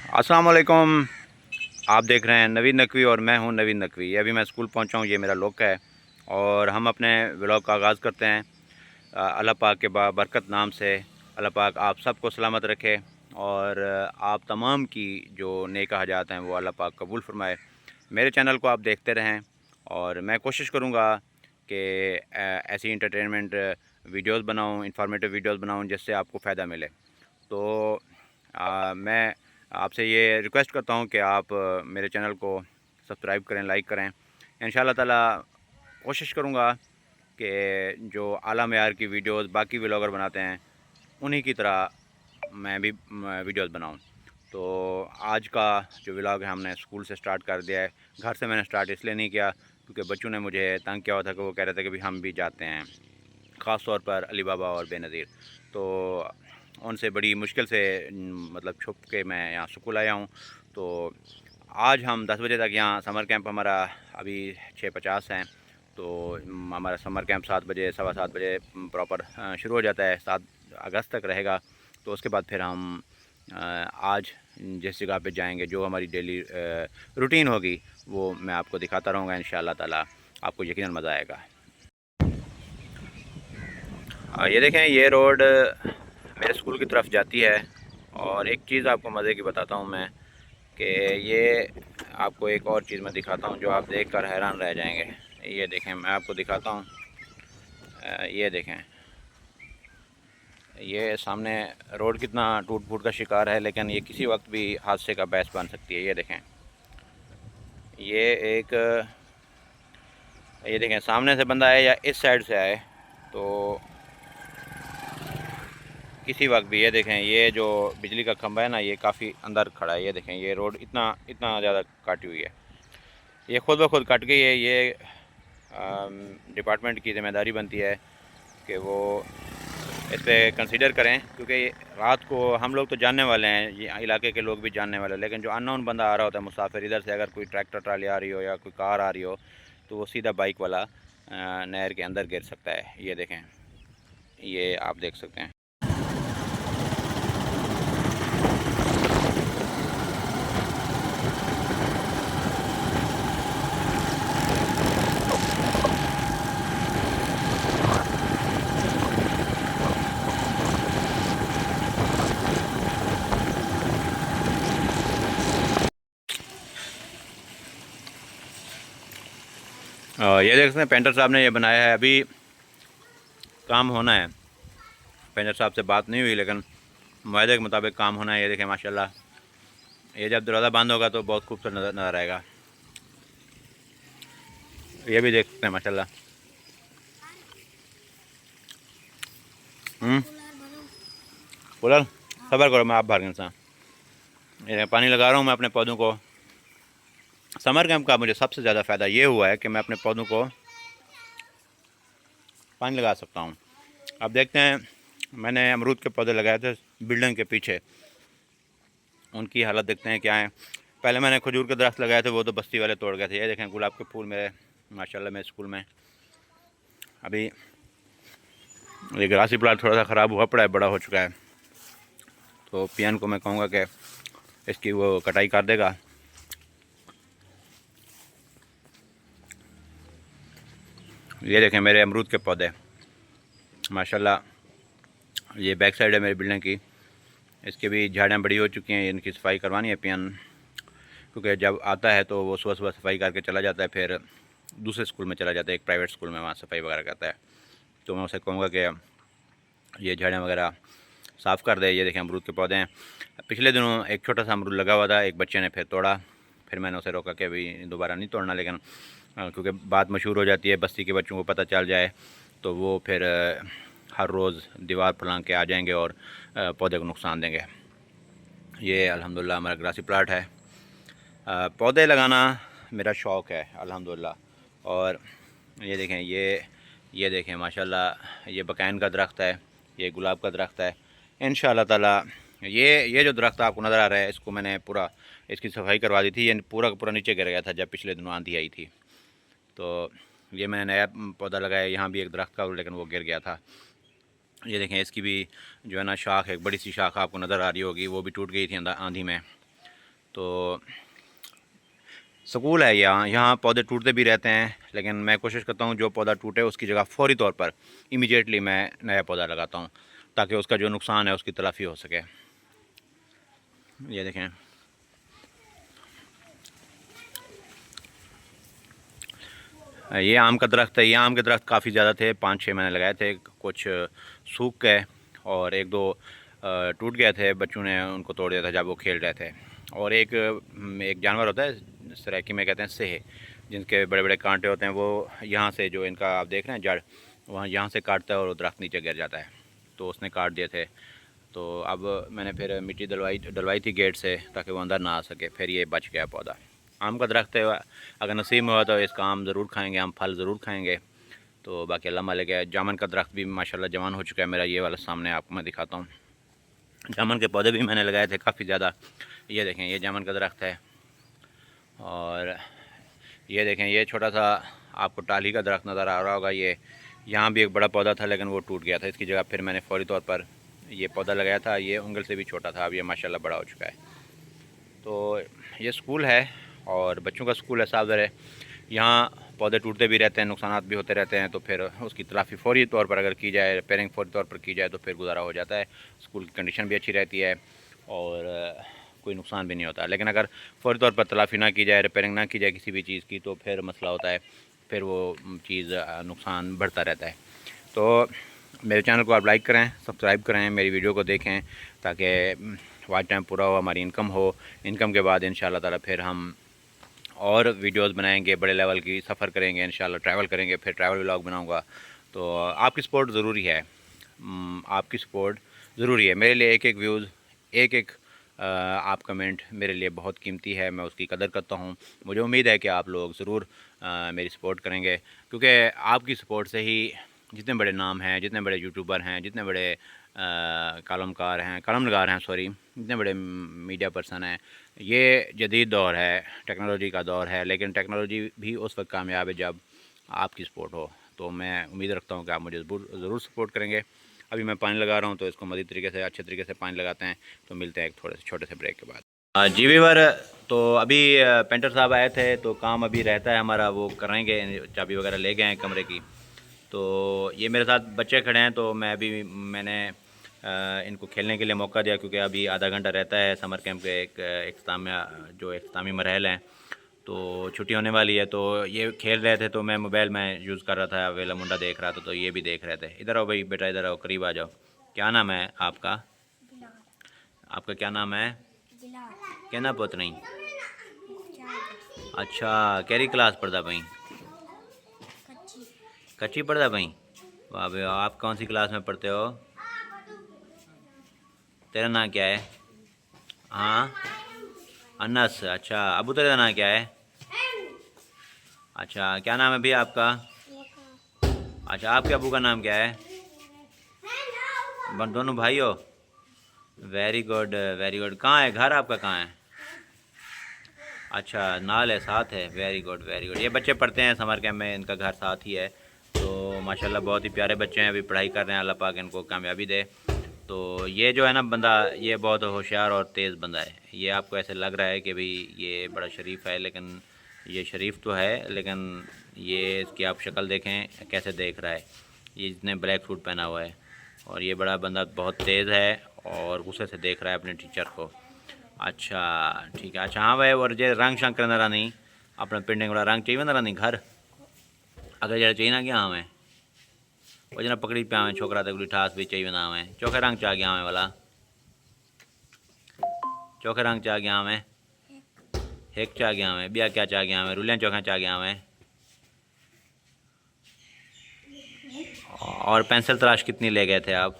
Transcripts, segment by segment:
अस्सलाम वालेकुम। आप देख रहे हैं नवीद नकवी और मैं हूं नवीद नकवी। अभी मैं स्कूल पहुंचा हूं, ये मेरा लुक है और हम अपने व्लॉग का आगाज़ करते हैं अल्लाह पाक के बरकत नाम से। अल्लाह पाक आप सबको सलामत रखे और आप तमाम की जो नेक हाजात हैं वो अल्लाह पाक कबूल फरमाए। मेरे चैनल को आप देखते रहें और मैं कोशिश करूँगा कि ऐसी इंटरटेनमेंट वीडियोज़ बनाऊँ, इंफॉर्मेटिव वीडियोज़ बनाऊँ जिससे आपको फ़ायदा मिले। तो मैं आपसे ये रिक्वेस्ट करता हूँ कि आप मेरे चैनल को सब्सक्राइब करें, लाइक करें। इंशाल्लाह ताला कोशिश करूँगा कि जो आला मयार की वीडियोज़ बाकी व्लॉगर बनाते हैं उन्हीं की तरह मैं भी वीडियोज़ बनाऊँ। तो आज का जो व्लॉग है हमने स्कूल से स्टार्ट कर दिया है। घर से मैंने स्टार्ट इसलिए नहीं किया क्योंकि बच्चों ने मुझे तंग किया हुआ था कि वो कह रहे थे कि भी हम भी जाते हैं, ख़ास तौर पर अली बाबा और बेनज़ीर। तो उनसे बड़ी मुश्किल से मतलब छुप के मैं यहाँ स्कूल आया हूँ। तो आज हम 10 बजे तक यहाँ समर कैंप हमारा अभी 6:50 हैं। तो हमारा समर कैंप 7 बजे 7:15 बजे प्रॉपर शुरू हो जाता है, 7 अगस्त तक रहेगा। तो उसके बाद फिर हम आज जिस जगह पे जाएंगे, जो हमारी डेली रूटीन होगी वो मैं आपको दिखाता रहूँगा। इंशाअल्लाह ताला आपको यकीनन मज़ा आएगा। ये देखें, ये रोड मेरे स्कूल की तरफ जाती है। और एक चीज़ आपको मज़े की बताता हूँ मैं कि ये आपको एक और चीज़ मैं दिखाता हूँ जो आप देखकर हैरान रह जाएंगे। ये देखें, मैं आपको दिखाता हूँ। ये देखें, ये सामने रोड कितना टूट फूट का शिकार है, लेकिन ये किसी वक्त भी हादसे का बायस बन सकती है। ये देखें, ये एक ये देखें, सामने से बंदा आए या इस साइड से आए तो किसी वक्त भी, ये देखें, ये जो बिजली का खंभा है ना, ये काफ़ी अंदर खड़ा है। ये देखें, ये रोड इतना इतना ज़्यादा काटी हुई है, ये खुद ब खुद कट गई है। ये डिपार्टमेंट की ज़िम्मेदारी बनती है कि वो इस पर कंसीडर करें, क्योंकि रात को हम लोग तो जानने वाले हैं, ये इलाके के लोग भी जानने वाले हैं, लेकिन जो अननोन बंदा आ रहा होता है मुसाफिर, इधर से अगर कोई ट्रैक्टर ट्राली आ रही हो या कोई कार आ रही हो तो वो सीधा बाइक वाला नहर के अंदर गिर सकता है। ये देखें, ये आप देख सकते हैं। ये देख सकते हैं, पेंटर साहब ने ये बनाया है। अभी काम होना है, पेंटर साहब से बात नहीं हुई लेकिन मुआहदे के मुताबिक काम होना है। ये देखें माशाल्लाह, ये जब दरवाज़ा बंद होगा तो बहुत खूबसूरत नज़र आएगा। ये भी देख सकते हैं माशाल्लाह। कूलर सबर करो, मैं आप भर इंसान ये पानी लगा रहा हूँ मैं अपने पौधों को। समर कैंप का मुझे सबसे ज़्यादा फ़ायदा ये हुआ है कि मैं अपने पौधों को पानी लगा सकता हूँ। अब देखते हैं, मैंने अमरूद के पौधे लगाए थे बिल्डिंग के पीछे, उनकी हालत देखते हैं क्या है। पहले मैंने खजूर के दरख्त लगाए थे, वो तो बस्ती वाले तोड़ गए थे। ये देखें, गुलाब के फूल मेरे माशाल्लाह मेरे स्कूल में। अभी ये ग्रासी प्लाट थोड़ा सा ख़राब हुआ पड़ा है, बड़ा हो चुका है, तो पियन को मैं कहूँगा कि इसकी वो कटाई कर देगा। ये देखें मेरे अमरूद के पौधे माशाल्लाह। ये बैक साइड है मेरी बिल्डिंग की, इसकी भी झाड़ियाँ बड़ी हो चुकी हैं, इनकी सफाई करवानी है पियन, क्योंकि जब आता है तो वो सुबह सुबह सफाई करके चला जाता है, फिर दूसरे स्कूल में चला जाता है, एक प्राइवेट स्कूल में, वहाँ सफाई वगैरह करता है। तो मैं उसे कहूँगा कि ये झाड़ियाँ वगैरह साफ़ कर दे। ये देखें अमरूद के पौधे हैं। पिछले दिनों एक छोटा सा अमरूद लगा हुआ था, एक बच्चे ने फिर तोड़ा, फिर मैंने उसे रोका कि अभी दोबारा नहीं तोड़ना, लेकिन क्योंकि बात मशहूर हो जाती है, बस्ती के बच्चों को पता चल जाए तो वो फिर हर रोज़ दीवार फलांग के आ जाएंगे और पौधे को नुकसान देंगे। ये अल्हम्दुलिल्लाह हमारा ग्रासी प्लाट है। पौधे लगाना मेरा शौक़ है अल्हम्दुलिल्लाह। और ये देखें, ये देखें माशाल्लाह, ये बकैन का दरख्त है, ये गुलाब का दरख्त है। इंशाअल्लाह ताला ये जो दरख्त आपको नज़र आ रहा है, इसको मैंने पूरा इसकी सफाई करवा दी थी। ये पूरा का पूरा नीचे गिर गया था जब पिछले दिनों आंधी आई थी, तो ये मैंने नया पौधा लगाया। यहाँ भी एक दरख्त का, लेकिन वो गिर गया था। ये देखें, इसकी भी जो है ना शाख, एक बड़ी सी शाख आपको नज़र आ रही होगी, वो भी टूट गई थी आंधी में। तो स्कूल है यहाँ पौधे टूटते भी रहते हैं, लेकिन मैं कोशिश करता हूँ जो पौधा टूटे उसकी जगह फौरी तौर पर इमीडिएटली मैं नया पौधा लगाता हूँ, ताकि उसका जो नुकसान है उसकी तलाफ़ी हो सके। ये देखें, ये आम का दरख्त है। ये आम के दरख्त काफ़ी ज़्यादा थे, 5-6 मैंने लगाए थे। कुछ सूख गए और 1-2 टूट गए थे, बच्चों ने उनको तोड़ दिया था जब वो खेल रहे थे। और एक जानवर होता है, सराइकी में कहते हैं सेह, जिनके बड़े बड़े कांटे होते हैं, वो यहाँ से जो इनका आप देख रहे हैं जड़, वहाँ यहाँ से काटता है और वो दरख्त नीचे गिर जाता है। तो उसने काट दिए थे। तो अब मैंने फिर मिट्टी डलवाई थी गेट से, ताकि वो अंदर ना आ सके। फिर ये बच गया पौधा। आम का दरख्त है, अगर नसीब में हुआ तो इसका आम ज़रूर खाएंगे, आम फल ज़रूर खाएंगे। तो बाकी अल्लाह मालिक है। जामुन का दरख्त भी माशाल्लाह जवान हो चुका है मेरा, ये वाला सामने आपको मैं दिखाता हूँ। जामुन के पौधे भी मैंने लगाए थे काफ़ी ज़्यादा। ये देखें, ये जामुन का दरख्त है। और ये देखें, ये छोटा सा आपको टाली का दरख्त नज़र आ रहा होगा। ये यहाँ भी एक बड़ा पौधा था, लेकिन वो टूट गया था। इसकी जगह फिर मैंने फौरी तौर पर ये पौधा लगाया था। ये उंगल से भी छोटा था, अब ये माशाल्लाह बड़ा हो चुका है। तो ये स्कूल है और बच्चों का स्कूल है, साफ है। यहाँ पौधे टूटते भी रहते हैं, नुकसान भी होते रहते हैं। तो फिर उसकी तलाफ़ी फौरी तौर पर अगर की जाए, रिपेयरिंग फौरी तौर पर की जाए, तो फिर गुजारा हो जाता है। स्कूल की कंडीशन भी अच्छी रहती है और कोई नुकसान भी नहीं होता। लेकिन अगर फौरी तौर पर तलाफ़ी ना की जाए, रिपेयरिंग ना की जाए किसी भी चीज़ की, तो फिर मसला होता है, फिर वो चीज़ नुकसान बढ़ता रहता है। तो मेरे चैनल को आप लाइक करें, सब्सक्राइब करें, मेरी वीडियो को देखें, ताकि वॉच टाइम पूरा हो, हमारी इनकम हो। इनकम के बाद इंशाल्लाह ताला फिर हम और वीडियोस बनाएंगे, बड़े लेवल की सफ़र करेंगे इंशाल्लाह, ट्रैवल करेंगे, फिर ट्रैवल व्लॉग बनाऊंगा। तो आपकी सपोर्ट ज़रूरी है, आपकी सपोर्ट ज़रूरी है मेरे लिए। एक व्यूज़, एक आप कमेंट मेरे लिए बहुत कीमती है, मैं उसकी कदर करता हूँ। मुझे उम्मीद है कि आप लोग ज़रूर मेरी सपोर्ट करेंगे, क्योंकि आपकी सपोर्ट से ही जितने बड़े नाम हैं, जितने बड़े यूट्यूबर हैं, जितने बड़े कलम नगार हैं, सॉरी, जितने बड़े मीडिया पर्सन हैं। ये जदीद दौर है, टेक्नोलॉजी का दौर है, लेकिन टेक्नोलॉजी भी उस वक्त कामयाब है जब आपकी सपोर्ट हो। तो मैं उम्मीद रखता हूँ कि आप मुझे ज़रूर सपोर्ट करेंगे। अभी मैं पानी लगा रहा हूँ, तो इसको मज़ीद तरीके से, अच्छे तरीके से पानी लगाते हैं। तो मिलते हैं एक थोड़े से छोटे से ब्रेक के बाद। जी वीवर, तो अभी पेंटर साहब आए थे, तो काम अभी रहता है हमारा, वो करेंगे, चाबी वगैरह ले गए हैं कमरे की। तो ये मेरे साथ बच्चे खड़े हैं, तो मैंने इनको खेलने के लिए मौका दिया, क्योंकि अभी आधा घंटा रहता है समर कैंप के इख्तितामी मरहल हैं। तो छुट्टी होने वाली है, तो ये खेल रहे थे, तो मैं मोबाइल में यूज़ कर रहा था, वेला मुंडा देख रहा था, तो ये भी देख रहे थे। इधर आओ भाई बेटा, इधर आओ, करीब आ जाओ। क्या नाम है आपका? आपका क्या नाम है? कहना पुत नहीं। अच्छा, कैरी क्लास पढ़ता भाई? कच्ची पढ़ता भाई? वाह भाई, आप कौन सी क्लास में पढ़ते हो? तेरा नाम क्या है? हाँ, अनस। अच्छा, अबू तेरा नाम क्या है? अच्छा, क्या नाम है भी आपका? अच्छा, आपके अबू का नाम क्या है? दोनों भाई हो? Very good, very good. कहाँ है घर आपका, कहाँ है? अच्छा, नाल है, साथ है। Very good, very good. ये बच्चे पढ़ते हैं समर कैंप में, इनका घर साथ ही है। तो माशाल्लाह बहुत ही प्यारे बच्चे हैं, अभी पढ़ाई कर रहे हैं, अल्लाह पाक इनको कामयाबी दे। तो ये जो है ना बंदा, ये बहुत होशियार और तेज़ बंदा है। ये आपको ऐसे लग रहा है कि भाई ये बड़ा शरीफ है, लेकिन ये शरीफ तो है, लेकिन ये इसकी आप शक्ल देखें कैसे देख रहा है। ये जितने ब्लैक सूट पहना हुआ है, और ये बड़ा बंदा बहुत तेज़ है और गुस्से से देख रहा है अपने टीचर को। अच्छा ठीक है। अच्छा हाँ भाई, और जो रंग शंग करना रहा नहीं, अपना पिंडिंग वाला रंग चाहिए ना नहीं घर, अगर जरा चाहिए ना क्या हमें वो जना पकड़ी पे आवे छोकरा तक ठास भी चाहिए ना हमें, चौखे रंग चा गया हमें वाला, चौखे रंग चा गया हमें, हेक चा गया हमें, बिया क्या चा गया हमें, रुलियाँ चौखा चा गया हमें। और पेंसिल तराश कितनी ले गए थे आप?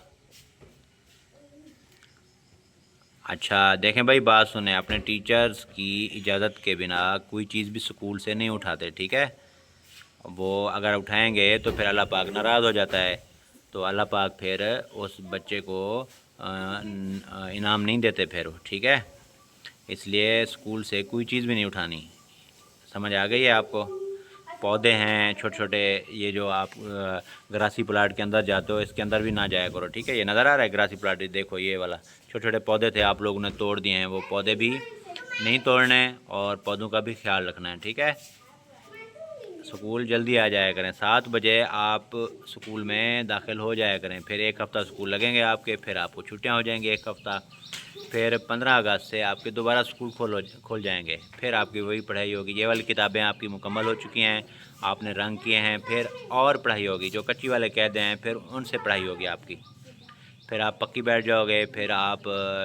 अच्छा देखें भाई, बात सुने, अपने टीचर्स की इजाज़त के बिना कोई चीज़ भी स्कूल से नहीं उठाते, ठीक है? वो अगर उठाएंगे तो फिर अल्लाह पाक नाराज़ हो जाता है। तो अल्लाह पाक फिर उस बच्चे को इनाम नहीं देते फिर, ठीक है? इसलिए स्कूल से कोई चीज़ भी नहीं उठानी। समझ आ गई है आपको? पौधे हैं छोटे छोटे, ये जो आप ग्रासी प्लाट के अंदर जाते हो, इसके अंदर भी ना जाया करो, ठीक है? ये नज़र आ रहा है ग्रासी प्लाट, देखो ये वाला, छोटे छोटे पौधे थे आप लोगों ने तोड़ दिए हैं, वो पौधे भी नहीं तोड़ने और पौधों का भी ख्याल रखना है, ठीक है। स्कूल जल्दी आ जाया करें, 7 बजे आप स्कूल में दाखिल हो जाया करें। फिर 1 हफ़्ता स्कूल लगेंगे आपके, फिर आपको छुट्टियां हो जाएंगी 1 हफ़्ता। फिर 15 अगस्त से आपके दोबारा स्कूल खोल जाएंगे। फिर आपकी वही पढ़ाई होगी। ये वाली किताबें आपकी मुकम्मल हो चुकी हैं, आपने रंग किए हैं, फिर और पढ़ाई होगी। जो कच्ची वाले कहते हैं फिर उनसे पढ़ाई होगी आपकी। फिर आप पक्की बैठ जाओगे। फिर आप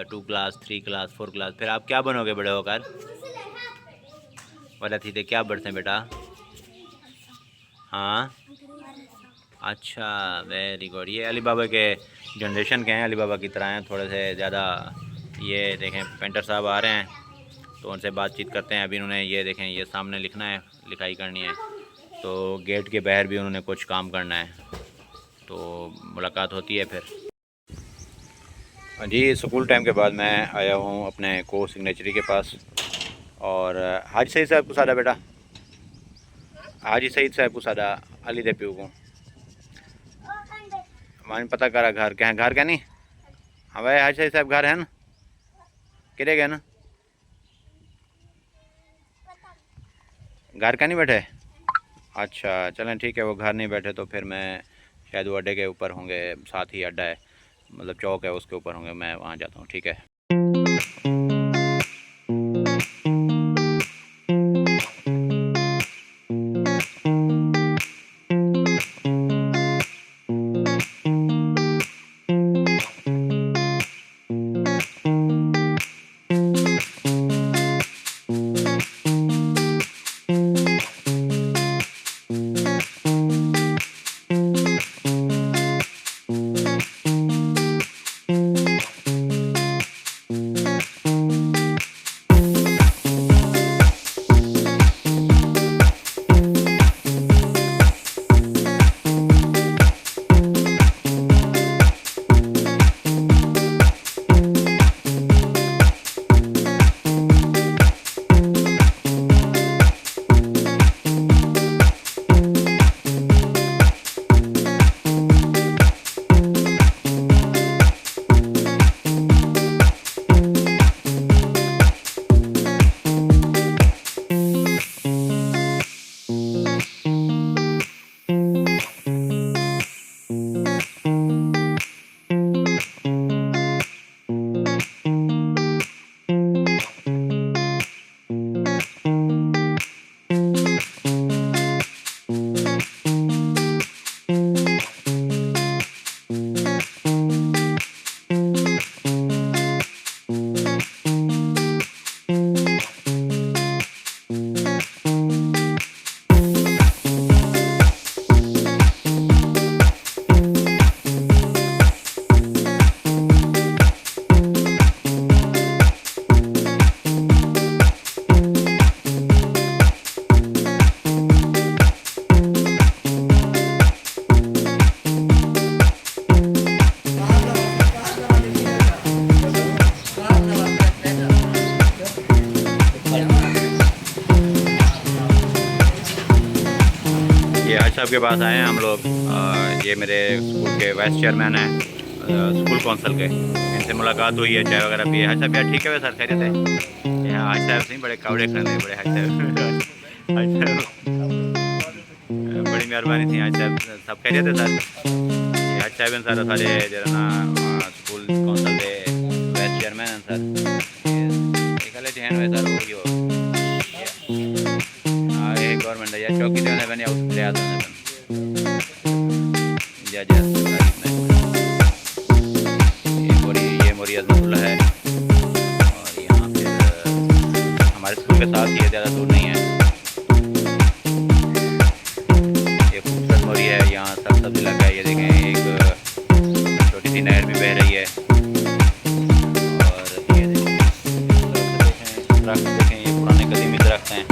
2 क्लास 3 क्लास 4 क्लास, फिर आप क्या बनोगे बड़े होकर? वाला थी क्या बढ़ते हैं बेटा? हाँ, अच्छा, वेरी गुड। ये अली बाबा के जनरेशन के हैं, अली बाबा की तरह हैं थोड़े से ज़्यादा। ये देखें पेंटर साहब आ रहे हैं तो उनसे बातचीत करते हैं। अभी उन्होंने ये देखें ये सामने लिखना है, लिखाई करनी है, तो गेट के बाहर भी उन्होंने कुछ काम करना है, तो मुलाकात होती है फिर। हाँ जी, स्कूल टाइम के बाद मैं आया हूँ अपने को सिग्नेचरी के पास। और हाजी सईद साहब को सादा बेटा, हाजी सईद साहब को सादा अली दे प्यू को मान पता करा घर क्या घर क्या नहीं। हाँ भाई हाजी सईद साहब घर है ना, किधे गए ना, घर का नहीं बैठे? अच्छा चलें ठीक है, वो घर नहीं बैठे तो फिर मैं शायद वो अड्डे के ऊपर होंगे, साथ ही अड्डा है, मतलब चौक है उसके ऊपर होंगे, मैं वहाँ जाता हूँ, ठीक है। ये आज साहब के पास आए हैं हम लोग। ये मेरे स्कूल के वाइस चेयरमैन हैं स्कूल कौंसिल के। इनसे मुलाकात हुई है, चाय वगैरह पिए। हाज साहब यार ठीक है सर, खैरियत है? यहाँ हाज साहब नहीं बड़े कावड़े खाने बड़े हाज साहब हाज साहब बड़ी मेहरबानी थी हाज साहब, सब खैरियत है सर? ये हाज साहब सर सारे जरा ना स्कूल कौंसिल के वाइस चेयरमैन हैं सर। एक अलग हैं वे सर, वो गवर्नमेंट है या चौकी देने बने उससे आता है जा जा। ये मोरी अजमतुल्ला है, और यहाँ फिर हमारे स्कूल के साथ ही है, ज़्यादा दूर नहीं है। ये खूबसूरत मोरी है, यहाँ सब सब्जी लगा है। ये देखें एक छोटी सी नहर भी बह रही है, और ये देखें दरख्त देखें, ये पुराने कदीमी दरख्त हैं।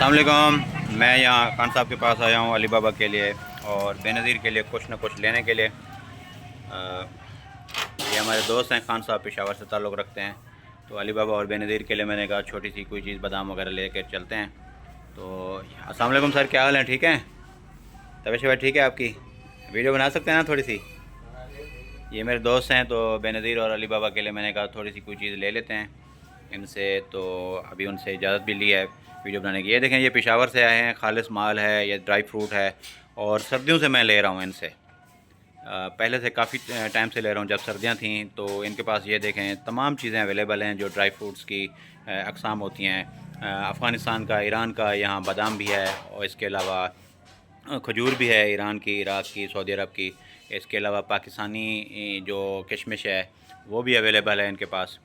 अस्सलाम वालेकुम। मैं यहाँ खान साहब के पास आया हूँ अली बाबा के लिए और बेनज़ीर के लिए कुछ न कुछ लेने के लिए। ये हमारे दोस्त हैं, खान साहब पेशावर से ताल्लुक़ रखते हैं, तो अली बाबा और बेनज़ीर के लिए मैंने कहा छोटी सी कोई चीज़ बादाम वगैरह लेकर चलते हैं। तो अस्सलाम वालेकुम सर, क्या हाल है? ठीक है? तबीयत शबीयत ठीक है आपकी? वीडियो बना सकते हैं ना थोड़ी सी? ये मेरे दोस्त हैं, तो बेनज़ीर और अली बाबा के लिए मैंने कहा थोड़ी सी कोई चीज़ ले लेते हैं इनसे। तो अभी उनसे इजाज़त भी ली है वीडियो बनाने की। ये देखें, ये पेशावर से आए हैं, खालिस माल है, ये ड्राई फ्रूट है और सर्दियों से मैं ले रहा हूँ इनसे। पहले से काफ़ी टाइम से ले रहा हूँ, जब सर्दियाँ थीं तो इनके पास ये देखें तमाम चीज़ें अवेलेबल हैं जो ड्राई फ्रूट्स की अक़साम होती हैं। अफ़गानिस्तान का, ईरान का, यहाँ बादाम भी है और इसके अलावा खजूर भी है, ईरान की, इराक़ की, सऊदी अरब की। इसके अलावा पाकिस्तानी जो किशमिश है वो भी अवेलेबल है इनके पास।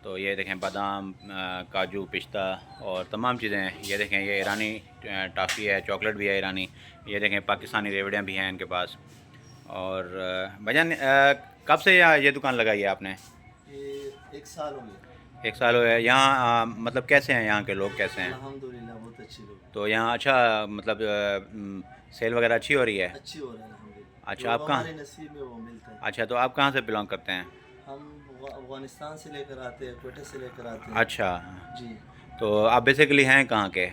तो ये देखें बादाम, काजू, पिस्ता और तमाम चीज़ें हैं। ये देखें, ये ईरानी टॉफ़ी है, चॉकलेट भी है ईरानी। ये देखें पाकिस्तानी रेवड़ियाँ भी हैं इनके पास। और भाईजान, कब से ये दुकान लगाई है आपने? ये 1 साल हो गया। 1 साल हो गया। यहाँ मतलब कैसे हैं यहाँ के लोग, कैसे हैं? अल्हम्दुलिल्लाह बहुत अच्छे लोग। तो यहाँ अच्छा मतलब सेल वगैरह अच्छी हो रही है? अच्छी हो रहा है अल्हम्दुलिल्लाह। अच्छा, आप कहाँ? हमारे नसीब में वो मिलता है। अच्छा, तो आप कहाँ से बिलोंग करते हैं? हम अफ़गानिस्तान से लेकर आते हैं, कोयटे से लेकर आते हैं। अच्छा, जी। तो आप बेसिकली हैं कहाँ के?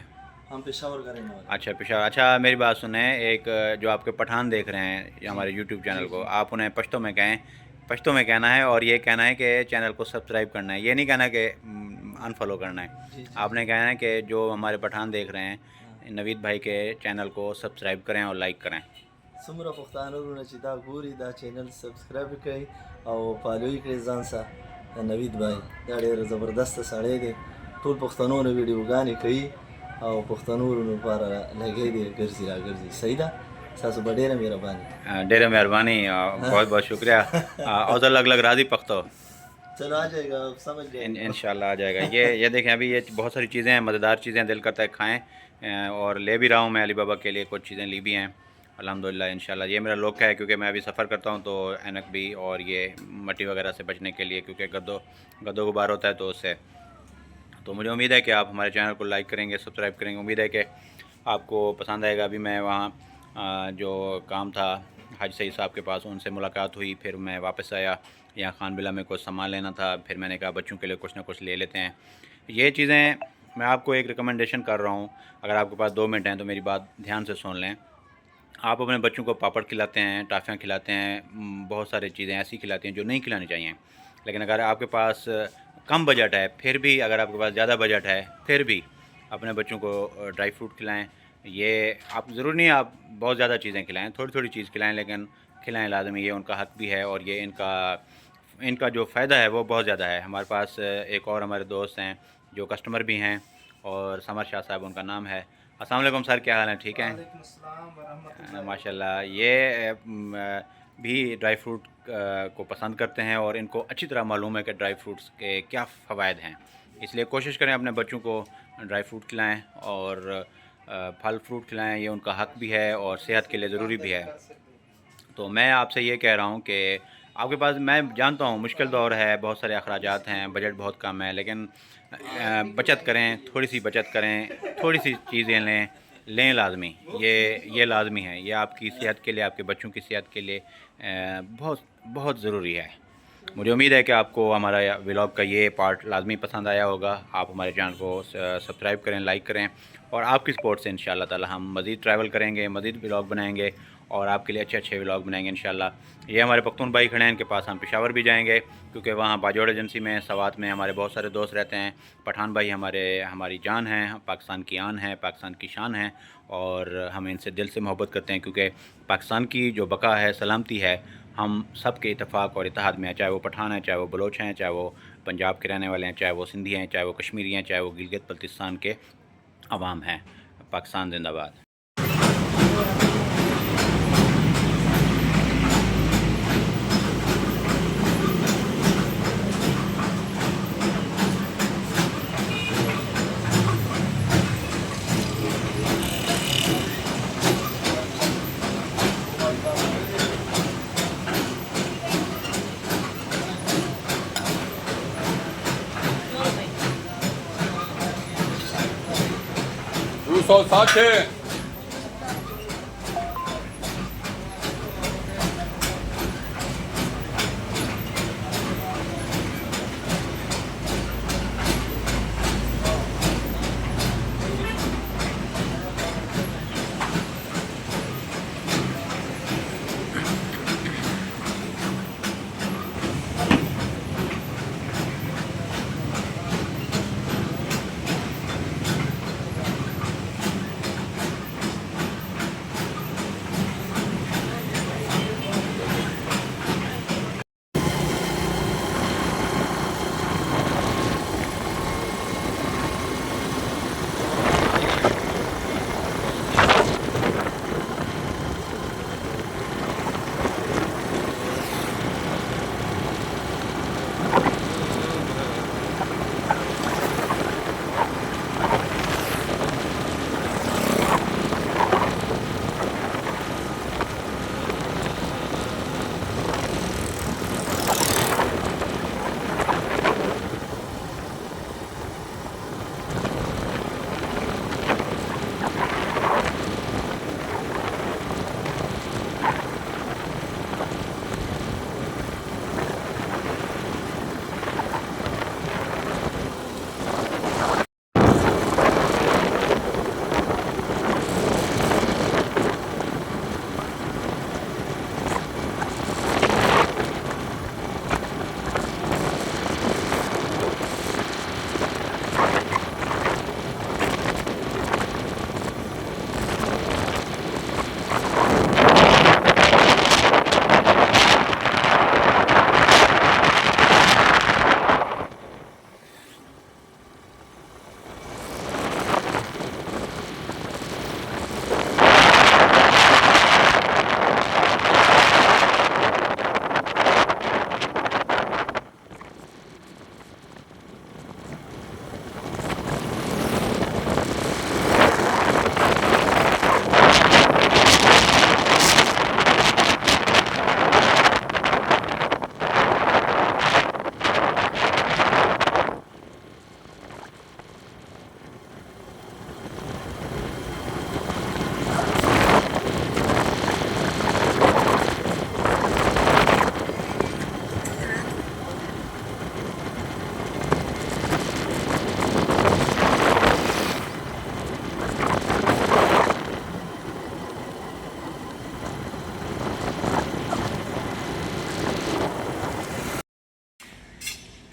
हम पेशावर का रहने वाले। अच्छा, पेशावर। अच्छा, मेरी बात सुने, एक जो आपके पठान देख रहे हैं हमारे यूट्यूब चैनल को, आप उन्हें पश्तो में कहें, पश्तो में कहना है और ये कहना है कि चैनल को सब्सक्राइब करना है। ये नहीं कहना कि अनफॉलो करना है। आपने कहना है कि जो हमारे पठान देख रहे हैं नवीद भाई के चैनल को सब्सक्राइब करें और लाइक करें। सुमरा पख्तानों ने दा गोरी दा चैनल सब्सक्राइब कई और फॉलो कई जान सा नवीद भाई दा ढेर ज़बरदस्त साड़े दे टोल पख्तानों ने वीडियो गाने कई और पख्तानों ने पर लगे दे गर्जी सही दा सासु बड़े मेहरबानी। ढेर मेहरबानी, बहुत बहुत शुक्रिया। और अलग अलग राजी पख्तो चलो आ जाएगा, समझ जाएगा इंशाल्लाह आ जाएगा। ये देखें, अभी ये बहुत सारी चीज़ें हैं, मज़ेदार चीज़ें, दिल करता है खाएं और ले भी रहा हूँ मैं अली बाबा के लिए, कुछ चीज़ें ली भी हैं अल्हम्दुलिल्लाह इंशाल्लाह। ये मेरा लोक है क्योंकि मैं अभी सफ़र करता हूँ तो ऐनक भी और ये मट्टी वगैरह से बचने के लिए, क्योंकि गद्दो गुबार होता है तो उससे। तो मुझे उम्मीद है कि आप हमारे चैनल को लाइक करेंगे, सब्सक्राइब करेंगे। उम्मीद है कि आपको पसंद आएगा। अभी मैं वहाँ जो काम था हाजी सईद साहब के पास, उनसे मुलाकात हुई, फिर मैं वापस आया। यहाँ खान बिला में कुछ सामान लेना था, फिर मैंने कहा बच्चों के लिए कुछ ना कुछ ले लेते हैं। ये चीज़ें मैं आपको एक रिकमेंडेशन कर रहा हूँ, अगर आपके पास 2 मिनट हैं तो मेरी बात ध्यान से सुन लें। आप अपने बच्चों को पापड़ खिलाते हैं, टाफ़ियाँ खिलाते हैं, बहुत सारी चीज़ें ऐसी खिलाती हैं जो नहीं खिलानी चाहिए। लेकिन अगर आपके पास कम बजट है, फिर भी अगर आपके पास ज़्यादा बजट है, फिर भी अपने बच्चों को ड्राई फ्रूट खिलाएं। ये आप ज़रूरी नहीं आप बहुत ज़्यादा चीज़ें खिलाएं, थोड़ी थोड़ी चीज़ खिलाएं, लेकिन खिलाएं लाजमी। ये उनका हक़ भी है और ये इनका जो फ़ायदा है वो बहुत ज़्यादा है। हमारे पास एक और हमारे दोस्त हैं जो कस्टमर भी हैं, और समर शाह साहब उनका नाम है। अस्सलाम वालेकुम सर, क्या हाल है? ठीक है माशाल्लाह। ये भी ड्राई फ्रूट को पसंद करते हैं और इनको अच्छी तरह मालूम है कि ड्राई फ्रूट्स के क्या फ़वाइद हैं, इसलिए कोशिश करें अपने बच्चों को ड्राई फ्रूट खिलाएं और फल फ्रूट खिलाएं। ये उनका हक़ भी है और सेहत के लिए ज़रूरी भी है। तो मैं आपसे ये कह रहा हूँ कि आपके पास, मैं जानता हूँ मुश्किल दौर है, बहुत सारे अखराजात हैं, बजट बहुत कम है, लेकिन बचत करें, थोड़ी सी बचत करें, थोड़ी सी चीज़ें लें लाजमी। ये लाजमी है, ये आपकी सेहत के लिए, आपके बच्चों की सेहत के लिए बहुत बहुत ज़रूरी है। मुझे उम्मीद है कि आपको हमारा व्लॉग का ये पार्ट लाजमी पसंद आया होगा। आप हमारे चैनल को सब्सक्राइब करें, लाइक करें, और आपकी सपोर्ट से इंशाल्लाह ताला हम मज़ीद ट्रैवल करेंगे, मज़ीद व्लॉग बनाएंगे और आपके लिए अच्छे अच्छे व्लॉग बनाएंगे इंशाल्लाह। ये हमारे पख्तून भाई खड़े हैं, इनके पास हम पेशावर भी जाएंगे क्योंकि वहाँ बाजोड़ एजेंसी में सवात में हमारे बहुत सारे दोस्त रहते हैं। पठान भाई हमारी जान हैं, पाकिस्तान की आन है, पाकिस्तान की शान है, और हम इनसे दिल से मोहब्बत करते हैं क्योंकि पाकिस्तान की जो बका है, सलामती है, हम सब के इत्तेफाक और इत्तेहाद में है। चाहे वो पठान है, चाहे वो बलोच हैं, चाहे वो पंजाब के रहने वाले हैं, चाहे वो सिंधी हैं, चाहे वो कश्मीरी हैं, चाहे वो गिलगित बल्तिस्तान के अवाम हैं। पाकिस्तान जिंदाबाद। 260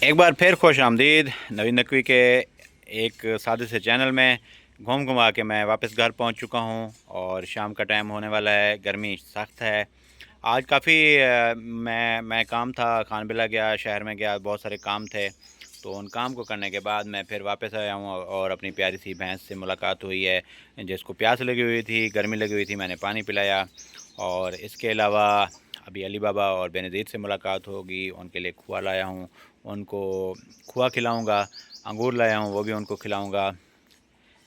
एक बार फिर खुश आमदीद नवीन नकवी के एक सादे से चैनल में। घूम घुमा के मैं वापस घर पहुंच चुका हूं और शाम का टाइम होने वाला है। गर्मी सख्त है। आज काफ़ी मैं काम था, खानबिला गया, शहर में गया, बहुत सारे काम थे। तो उन काम को करने के बाद मैं फिर वापस आया हूँ और अपनी प्यारी सी भैंस से मुलाकात हुई है जिसको प्यास लगी हुई थी, गर्मी लगी हुई थी। मैंने पानी पिलाया और इसके अलावा अभी अली बाबा और बेनज़ीर से मुलाकात होगी। उनके लिए खोआ लाया हूँ, उनको खोआ खिलाऊँगा। अंगूर लाया हूँ, वो भी उनको खिलाऊँगा।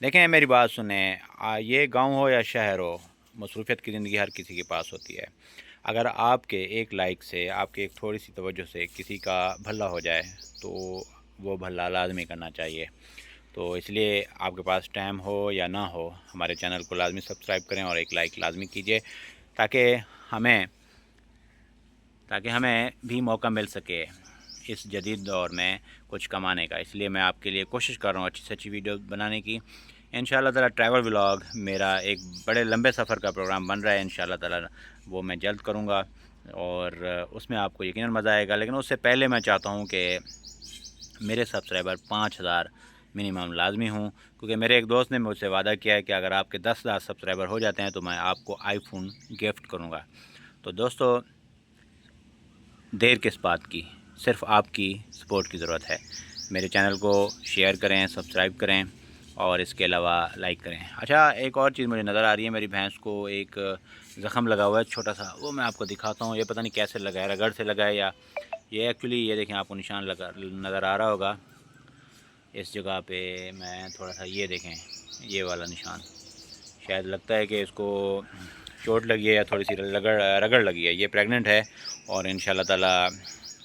देखें, मेरी बात सुने, ये गांव हो या शहर हो, मसरूफ़ियत की ज़िंदगी हर किसी के पास होती है। अगर आपके एक लाइक से, आपके एक थोड़ी सी तवज्जो से किसी का भला हो जाए तो वो भला लाजमी करना चाहिए। तो इसलिए आपके पास टाइम हो या ना हो, हमारे चैनल को लाजमी सब्सक्राइब करें और एक लाइक लाजमी कीजिए ताकि हमें भी मौका मिल सके इस जदीद दौर में कुछ कमाने का। इसलिए मैं आपके लिए कोशिश कर रहा हूँ अच्छी से अच्छी वीडियो बनाने की। इंशाल्लाह ताला ट्रैवल व्लॉग मेरा एक बड़े लंबे सफ़र का प्रोग्राम बन रहा है। इंशाल्लाह ताला वो मैं जल्द करूँगा और उसमें आपको यकीनन मज़ा आएगा। लेकिन उससे पहले मैं चाहता हूँ कि मेरे सब्सक्राइबर 5000 मिनिमम लाजमी हूँ, क्योंकि मेरे एक दोस्त ने मुझसे वादा किया है कि अगर आपके 10,000 सब्सक्राइबर हो जाते हैं तो मैं आपको आईफोन गिफ्ट करूँगा। तो दोस्तों, देर किस बात की, सिर्फ आपकी सपोर्ट की ज़रूरत है। मेरे चैनल को शेयर करें, सब्सक्राइब करें और इसके अलावा लाइक करें। अच्छा, एक और चीज़ मुझे नज़र आ रही है, मेरी भैंस को एक ज़ख़म लगा हुआ है छोटा सा, वो मैं आपको दिखाता हूँ। ये पता नहीं कैसे लगा है, रगड़ से लगा है या ये एक्चुअली, ये देखें, आपको निशान लगा नज़र आ रहा होगा इस जगह पे। मैं थोड़ा सा, ये देखें, ये वाला निशान, शायद लगता है कि इसको चोट लगी है या थोड़ी सी रगड़ लगी है। ये प्रेग्नेंट है और इंशाल्लाह ताला,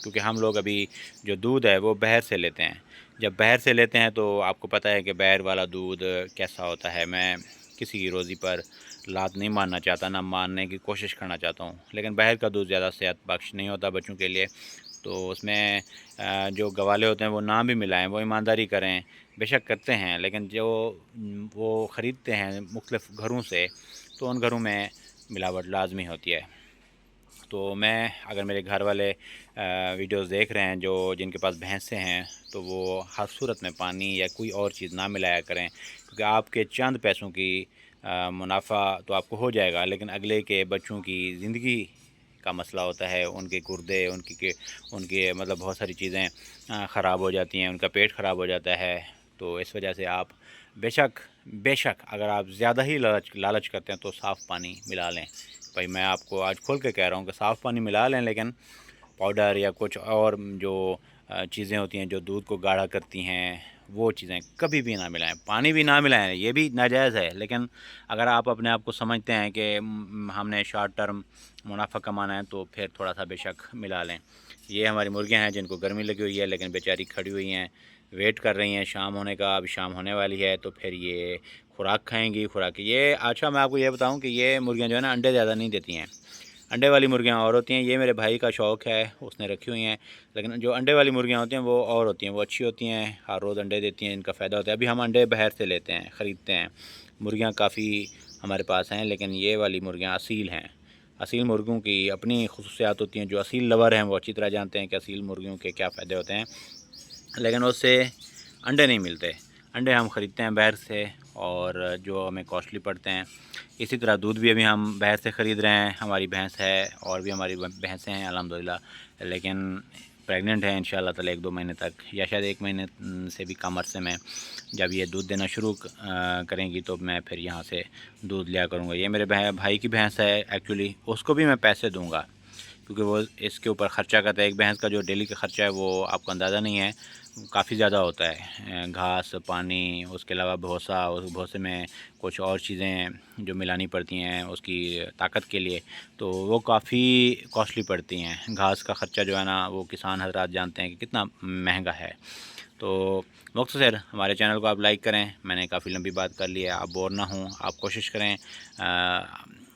क्योंकि हम लोग अभी जो दूध है वो बहर से लेते हैं, जब बाहर से लेते हैं तो आपको पता है कि बाहर वाला दूध कैसा होता है। मैं किसी की रोज़ी पर लात नहीं मारना चाहता, ना मारने की कोशिश करना चाहता हूँ, लेकिन बाहर का दूध ज़्यादा सेहत बख्श नहीं होता बच्चों के लिए। तो उसमें जो गवाले होते हैं वो ना भी मिलाएं, वो ईमानदारी करें, बेशक करते हैं, लेकिन जो वो ख़रीदते हैं मुख्तलिफ़ घरों से, तो उन घरों में मिलावट लाजमी होती है। तो मैं, अगर मेरे घर वाले वीडियोस देख रहे हैं जो जिनके पास भैंसें हैं, तो वो हर सूरत में पानी या कोई और चीज़ ना मिलाया करें, क्योंकि आपके चंद पैसों की मुनाफा तो आपको हो जाएगा, लेकिन अगले के बच्चों की ज़िंदगी का मसला होता है। उनके गुर्दे, उनके मतलब बहुत सारी चीज़ें ख़राब हो जाती हैं, उनका पेट ख़राब हो जाता है। तो इस वजह से आप बेशक बेशक अगर आप ज़्यादा ही लालच करते हैं तो साफ़ पानी मिला लें। भाई मैं आपको आज खोल के कह रहा हूँ कि साफ़ पानी मिला लें, लेकिन पाउडर या कुछ और जो चीज़ें होती हैं जो दूध को गाढ़ा करती हैं, वो चीज़ें कभी भी ना मिलाएं। पानी भी ना मिलाएं, ये भी नाजायज़ है, लेकिन अगर आप अपने आप को समझते हैं कि हमने शॉर्ट टर्म मुनाफा कमाना है, तो फिर थोड़ा सा बेशक मिला लें। ये हमारी मुर्गियाँ हैं जिनको गर्मी लगी हुई है, लेकिन बेचारी खड़ी हुई हैं, वेट कर रही हैं शाम होने का। अभी शाम होने वाली है तो फिर ये खुराक खाएंगी। खुराक ये, अच्छा मैं आपको ये बताऊं कि ये मुर्गियां जो है ना, अंडे ज़्यादा नहीं देती हैं। अंडे वाली मुर्गियां और होती हैं। ये मेरे भाई का शौक़ है, उसने रखी हुई हैं, लेकिन जो अंडे वाली मुर्गियां होती हैं वो और होती हैं, वो अच्छी होती हैं, हर रोज़ अंडे देती हैं, इनका फ़ायदा होता है। अभी हम अंडे बाहर से लेते हैं, ख़रीदते हैं। मुर्गियाँ काफ़ी हमारे पास हैं, लेकिन ये वाली मुर्गियाँ असील हैं। असील मुर्गियों की अपनी ख़ुसूसियात होती हैं। जो असील लवर हैं वो अच्छी तरह जानते हैं कि असील मुर्गियों के क्या फ़ायदे होते हैं, लेकिन उससे अंडे नहीं मिलते। अंडे हम ख़रीदते हैं बाहर से, और जो हमें कॉस्टली पड़ते हैं। इसी तरह दूध भी अभी हम बाहर से ख़रीद रहे हैं। हमारी भैंस है, और भी हमारी भैंसें हैं अल्हम्दुलिल्लाह, लेकिन प्रेग्नेंट है इंशाल्लाह ताला 1-2 महीने तक, या शायद 1 महीने से भी कम अरसे में जब ये दूध देना शुरू करेंगी तो मैं फिर यहाँ से दूध लिया करूँगा। ये मेरे भाई की भैंस है एक्चुअली, उसको भी मैं पैसे दूँगा, क्योंकि वो इसके ऊपर ख़र्चा करता है। एक भैंस का जो डेली का ख़र्चा है वो आपको अंदाज़ा नहीं है, काफ़ी ज़्यादा होता है। घास, पानी, उसके अलावा भूसा, उस भूसे में कुछ और चीज़ें जो मिलानी पड़ती हैं उसकी ताकत के लिए, तो वो काफ़ी कॉस्टली पड़ती हैं। घास का ख़र्चा जो है ना, वो किसान हज़रात जानते हैं कि कितना महंगा है। तो मुख्तसर हमारे चैनल को आप लाइक करें। मैंने काफ़ी लंबी बात कर ली है, आप बोर ना हों, आप कोशिश करें।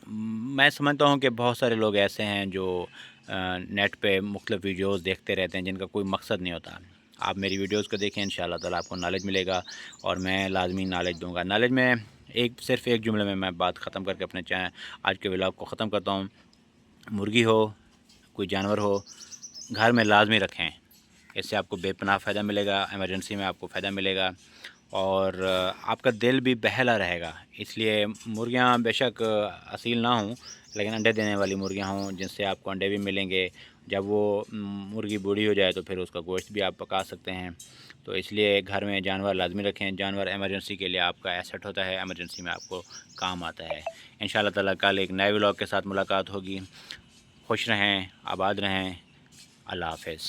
मैं समझता हूँ कि बहुत सारे लोग ऐसे हैं जो नेट पे मुख्तलिफ़ वीडियोस देखते रहते हैं जिनका कोई मकसद नहीं होता। आप मेरी वीडियोस को देखें, इंशाल्लाह ताला आपको नॉलेज मिलेगा, और मैं लाजमी नॉलेज दूँगा। नॉलेज में सिर्फ़ एक जुमले में मैं बात ख़त्म करके अपने आज के व्लॉग को ख़त्म करता हूँ। मुर्गी हो, कोई जानवर हो, घर में लाजमी रखें। इससे आपको बेपनाह फ़ायदा मिलेगा, इमरजेंसी में आपको फ़ायदा मिलेगा, और आपका दिल भी बहला रहेगा। इसलिए मुर्गियाँ बेशक असील ना हों, लेकिन अंडे देने वाली मुर्गियाँ हों, जिनसे आपको अंडे भी मिलेंगे। जब वो मुर्गी बूढ़ी हो जाए तो फिर उसका गोश्त भी आप पका सकते हैं। तो इसलिए घर में जानवर लाजमी रखें। जानवर इमरजेंसी के लिए आपका एसेट होता है, इमरजेंसी में आपको काम आता है। इंशाल्लाह ताला कल एक नए व्लॉग के साथ मुलाकात होगी। खुश रहें, आबाद रहें। अल्लाह हाफ़िज़।